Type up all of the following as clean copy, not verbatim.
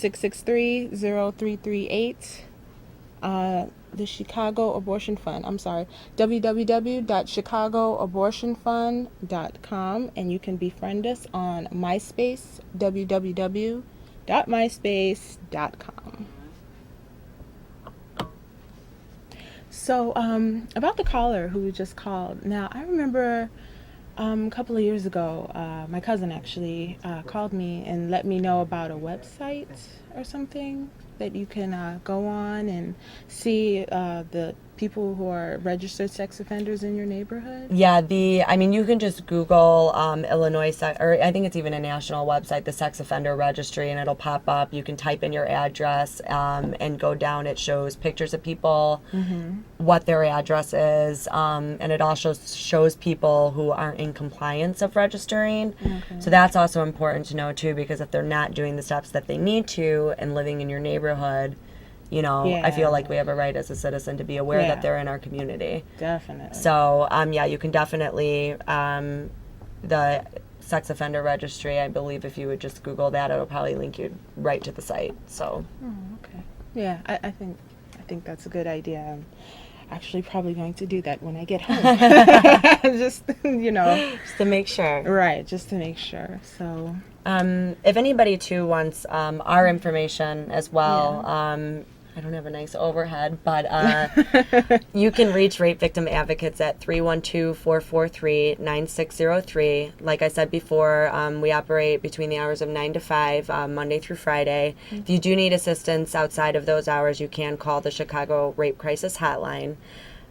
663-0338. The Chicago Abortion Fund. I'm sorry, www.chicagooabortionfund.com, and you can befriend us on MySpace, www.myspace.com. So, about the caller who just called. Now, I remember a couple of years ago, my cousin actually called me and let me know about a website or something that you can go on and see the people who are registered sex offenders in your neighborhood. Yeah, you can just Google Illinois, or I think it's even a national website, the Sex Offender Registry, and it'll pop up. You can type in your address and go down. It shows pictures of people, what their address is, and it also shows people who aren't in compliance of registering. Okay. So that's also important to know, too, because if they're not doing the steps that they need to and living in your neighborhood, I feel like we have a right as a citizen to be aware that they're in our community. Definitely. So, you can definitely, the Sex Offender Registry, I believe if you would just Google that, it'll probably link you right to the site. So. Oh, okay. Yeah, I think that's a good idea. I'm actually probably going to do that when I get home. Just, Just to make sure. Right, just to make sure. So. If anybody, too, wants our information as well, I don't have a nice overhead, but you can reach Rape Victim Advocates at 312-443-9603. Like I said before, we operate between the hours of 9 to 5, Monday through Friday. If you do need assistance outside of those hours, you can call the Chicago Rape Crisis Hotline.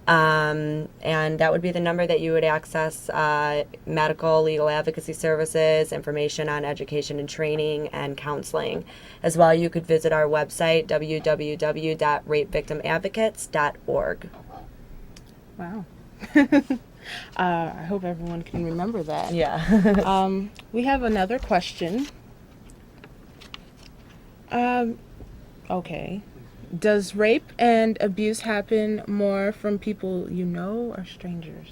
And that would be the number that you would access medical, legal advocacy services, information on education and training, and counseling. As well, you could visit our website, www.rapevictimadvocates.org. Wow. I hope everyone can remember that. Yeah. We have another question. Okay. Does rape and abuse happen more from people you know or strangers?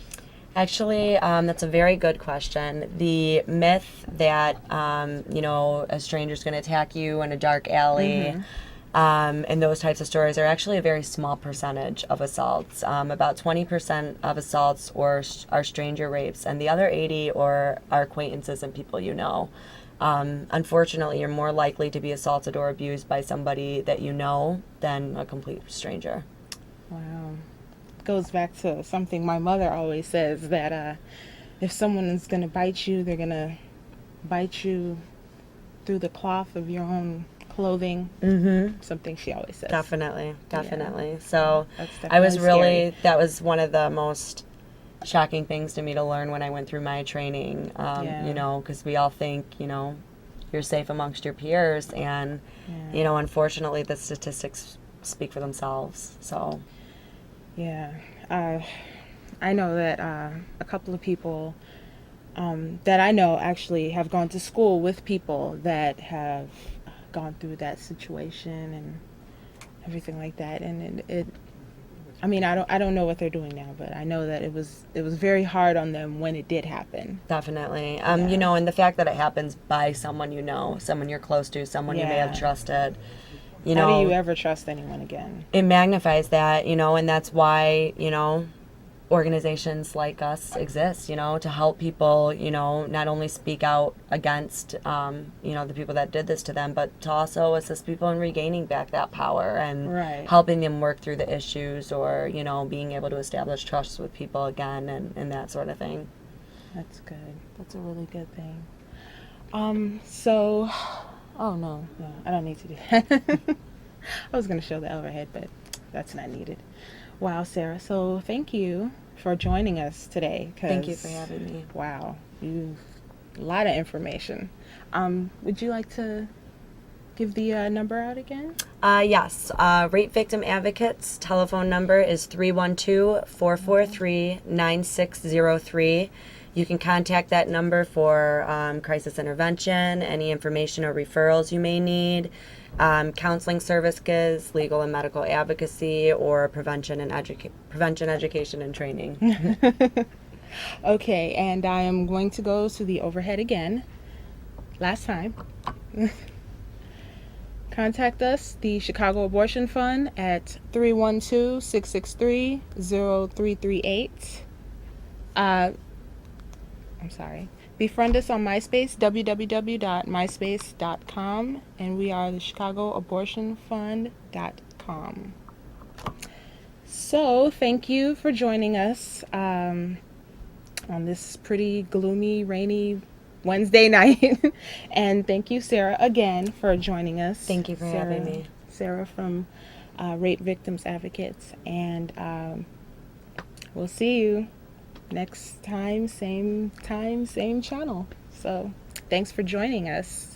Actually, that's a very good question. The myth that, a stranger's going to attack you in a dark alley, and those types of stories are actually a very small percentage of assaults. About 20% of assaults are stranger rapes, and the other 80% are acquaintances and people you know. Unfortunately, you're more likely to be assaulted or abused by somebody that you know than a complete stranger. Wow. Goes back to something my mother always says, that if someone is going to bite you, they're going to bite you through the cloth of your own clothing. Something she always says. Definitely. Yeah. So That's I was definitely scary. that was one of the most shocking things to me to learn when I went through my training, because we all think, you're safe amongst your peers, and, unfortunately the statistics speak for themselves, so. Yeah. I know that a couple of people that I know actually have gone to school with people that have gone through that situation and everything like that, and I don't know what they're doing now, but I know that it was very hard on them when it did happen. Definitely. And the fact that it happens by someone someone you're close to, someone you may have trusted. How do you ever trust anyone again? It magnifies that, and that's why, organizations like us exist, to help people, not only speak out against, the people that did this to them, but to also assist people in regaining back that power and helping them work through the issues, or, being able to establish trust with people again, and that sort of thing. That's good. That's a really good thing. Oh, no, I don't need to do that. I was going to show the overhead, but that's not needed. Wow, Sarah. So thank you for joining us today. Thank you for having me. Wow, a lot of information. Would you like to give the number out again? Yes. Rape Victim Advocates telephone number is 312-443-9603. You can contact that number for crisis intervention, any information or referrals you may need, counseling services, legal and medical advocacy, or prevention, education, and training. Okay, and I am going to go to the overhead again. Last time. contact us, the Chicago Abortion Fund, at 312-663-0338. I'm sorry. Befriend us on MySpace, www.myspace.com, and we are the ChicagoAbortionFund.com. So, thank you for joining us on this pretty gloomy, rainy Wednesday night. And thank you, Sarah, again for joining us. Thank you for having me. Sarah from Rape Victims Advocates. And we'll see you next time, same channel. So, thanks for joining us.